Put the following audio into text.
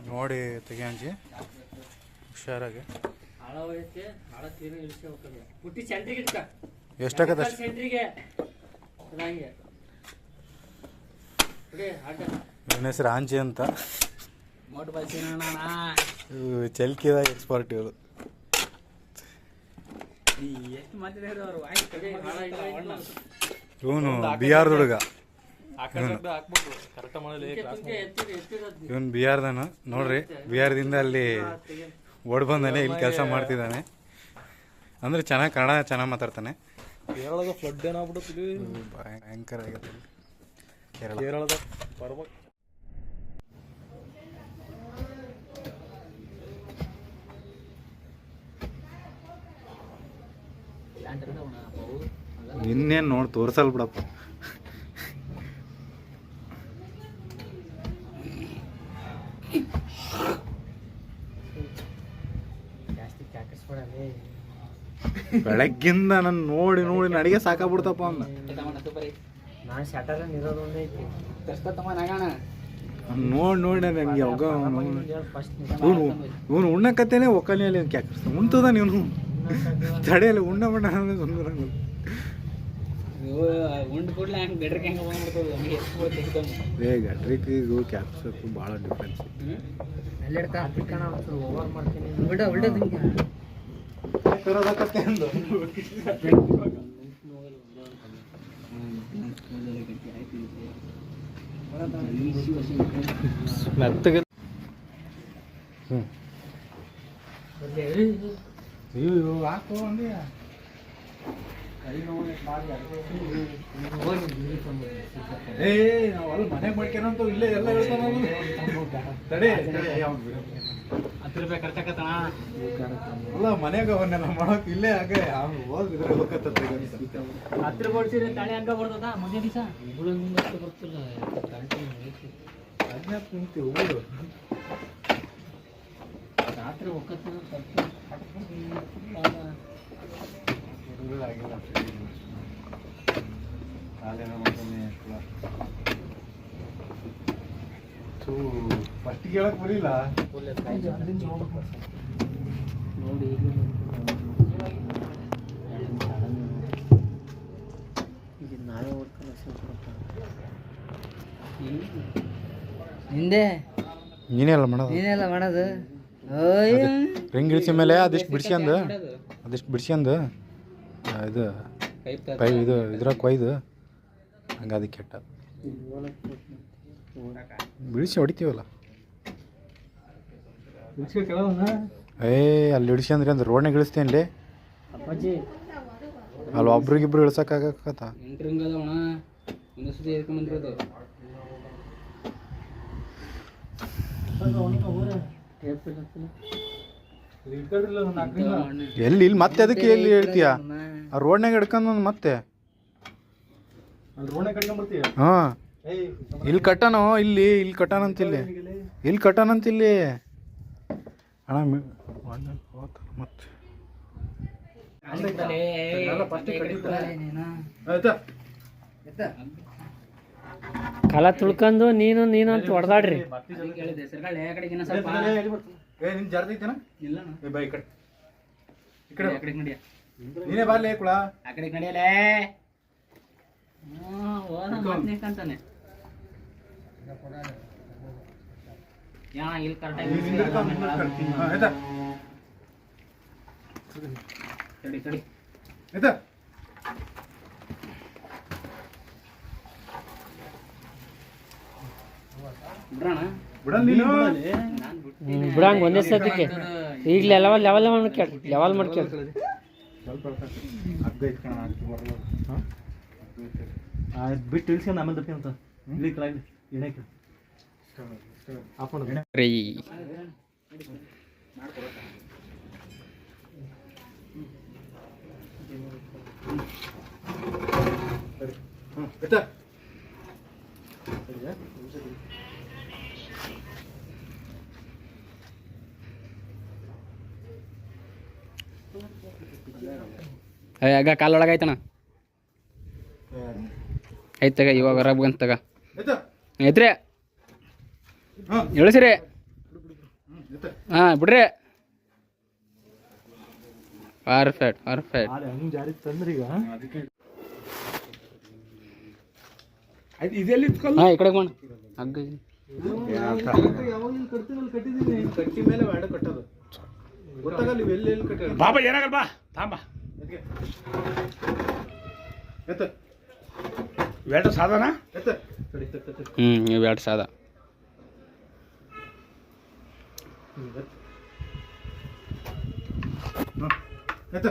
ನೋಡಿ ತೆಗಿಯಂಜಿ ಹುಷಾರಾಗಿ. ಎಷ್ಟಾಗತ್ತೆ? ಇವನ ಹೆಸರು ಆಂಜಿ ಅಂತ. ಚಲ್ಕಿದಾಗ ಎಕ್ಸ್ಪರ್ಟ್ ಇವರು. ಇವನು ಬಿಹಾರ್ ಹುಡುಗ. ಇವನು ಬಿಹಾರ್ದನು ನೋಡ್ರಿ. ಬಿಹಾರದಿಂದ ಅಲ್ಲಿ ಓಡ್ ಬಂದಾನೆ, ಇಲ್ಲಿ ಕೆಲಸ ಮಾಡ್ತಿದ್ದಾನೆ. ಅಂದ್ರೆ ಚೆನ್ನಾಗಿ ಕನ್ನಡ ಚೆನ್ನಾಗಿ ಮಾತಾಡ್ತಾನೆ. ಕೇರಳದ ಫ್ಲಡ್ ಏನಾಗ್ಬಿಡುತ್ತೆ, ಭಯಂಕರ ಆಗೈತೆ ಕೇರಳದ ಪರ್ವ. ಇನ್ನೇನು ನೋಡಿ ತೋರ್ಸಲ್ ಬಿಡಪ್ಪ. ಬೆಳಗ್ಗಿಂದ ನಾನು ನೋಡಿ ನೋಡಿ ನನಗೆ ಸಾಕಾಗ್ಬಿಡ್ತಪ್ಪ ಅಂದ. ನೋಡಿ ನೋಡಿ ನನಗೆ ಯಾವಾಗ ಇವನು ಉಣ್ಣಕತ್ತೇನೆ ಒಕ್ಕಲಿಯಲ್ಲಿ ಕ್ಯಾಕರ್ಸ್ ಉಣ್ತದ ನೀನು ತಡೆಯಲ್ಲಿ ಉಣ್ಣ ಬಣ್ಣ ಗಟ್ರಿಗೂ ಕ್ಯಾಪ್ಸಕ್ಕೂ ಭಾಳ ಡಿಫ್ರೆನ್ಸ್. ಮೆತ್ತಗೆ ಹಾಕೋ ಅಂದೆ. ನಾವು ಅಲ್ಲಿ ಮನೆಗೆ ಮಾಡ್ಕೊಂಡಂತೂ ಇಲ್ಲೇ ಎಲ್ಲ ತಡೆ ಅಲ್ಲ ಮನೆಗ ಅವನ್ನೆಲ್ಲ ಮಾಡೋಕೆ ಇಲ್ಲೇ ಹಾಗೆ ಹೋದ್ರೆ ಹೋಗತ್ತೆ. ಹತ್ರ ಬಡ್ಸಿದ್ರೆ ತಳೆ ಹಂಗ ಬರ್ತದ ಮುಂದೆ ದಿವಸ ಬರ್ತಿಲ್ಲ ರಾತ್ರಿ ಹೋಗತ್ತ ಫಸ್ಟ್ ಕೇಳಕ್ ಬರಲಿಲ್ಲ ನೋಡಿ. ನಾವೇ ಹಿಂದೆ ನೀನೆಲ್ಲ ಮಾಡೋದು, ನೀನೆಲ್ಲ ಮಾಡೋದು. ರಿಂಗ್ ಇಳಿಸಿ ಮೇಲೆ ಅದಿಷ್ಟು ಬಿಡ್ಸ್ಕೊಂಡು ಇದು ಕೈ ಇದು ಇದ್ರಾಗ ಕೊಯ್ದು ಹಂಗೆ ಅದಕ್ಕೆ ಕೆಟ್ಟ ಬಿಡಿಸಿ ಹೊಡಿತೀವಲ್ಲ. ಅಲ್ಲಿ ಇಳಿಸಿ ಅಂದ್ರೆ ರೋಡ್ನಾಗ ಇಳಿಸ್ತೇನೆ ಅಲ್ಲಿ ಒಬ್ರಿಗಿಬ್ರು ಇಳ್ಸಕ್ಕಾಗತ್ತ. ಎಲ್ಲಿ ಇಲ್ಲಿ ಮತ್ತೆ ಅದಕ್ಕೆ ಎಲ್ಲಿ ಹೇಳ್ತೀಯ? ಆ ರೋಡ್ನಾಗ ಹಿಡ್ಕೊಂಡು ಮತ್ತೆ ಹಾಂ ಇಲ್ಲಿ ಕಟ್ಟನೋ ಇಲ್ಲಿ ಕಟ್ಟನಂತಿಲ್ಲಿ ಅಣ್ಣ ಮತ್ತೆ ಕಾಲ ತುಳ್ಕೊಂಡು ನೀನು ಅಂತ ಹೊಡೆದಾಡ್ರಿ. ನೀನೇ ಬಾರ್ಲಿ ಕುಳ ಆ ಕಡೆ ನಡೆಯಲೇ ಅಂತಾನೆ. ಇಲ್ಲಿ ಕರೆಕ್ಟಾಗಿ ಬಿಡಂಗ ಒಂದೇ ಸದ್ಯಕ್ಕೆ ಈಗಲೇ ಲೆವೆಲ್ ಮಾಡ್ಕೇಳಿ ಬಿಟ್ಟು ಇಳಿಸ್ಕೊಂಡು ಆಮೇಲೆ ತಪ್ಪಿ ಅಂತ ಇಲ್ಲಿ ಕೆಳಗೆ ಎಣೆಕೆ ಹಾಕೊಂಡು ಆಗ ಕಾಲೊಳಗೆ ಆಯ್ತಣ್ಣ ಐತ್ ತಗ ಇವಾಗ ಹೊರಗೆ ಬಂತ ತಗ ಐತ್ರಿ ಇಳಿಸ್ರಿ ಹಾಂ ಬಿಡ್ರಿ ಪರ್ಫೆಕ್ಟ್ ಪರ್ಫೆಕ್ಟ್ ಹಂಗೆ ಜಾರಿ ತಂದ್ರಿ ಈಗ ಇದೆಲ್ಲಿ ಹಾಂ ಈ ಕಡೆ ಬಣ್ಣ ಹಗ್ಗ ಯಾವಾಗ ಕಟ್ಟಿದ್ದೀನಿ ಕಟ್ಟಿ ಮೇಲೆ ಬೇಡ ಕಟ್ಟೋದು ಗೊತ್ತಾಗಲ್ಲ ನೀವು ಎಲ್ಲಿ ಕಟ್ಟಿ ಬಾಬಾ ಏನಾಗಲ್ಲ ಬಾ ತಾಂಬ ಎತ್ತ ವೇಟ ಸಾಧನ ಎತ್ತ ನೀವು ಎರಡು ಸಾದ ಎತ್ತ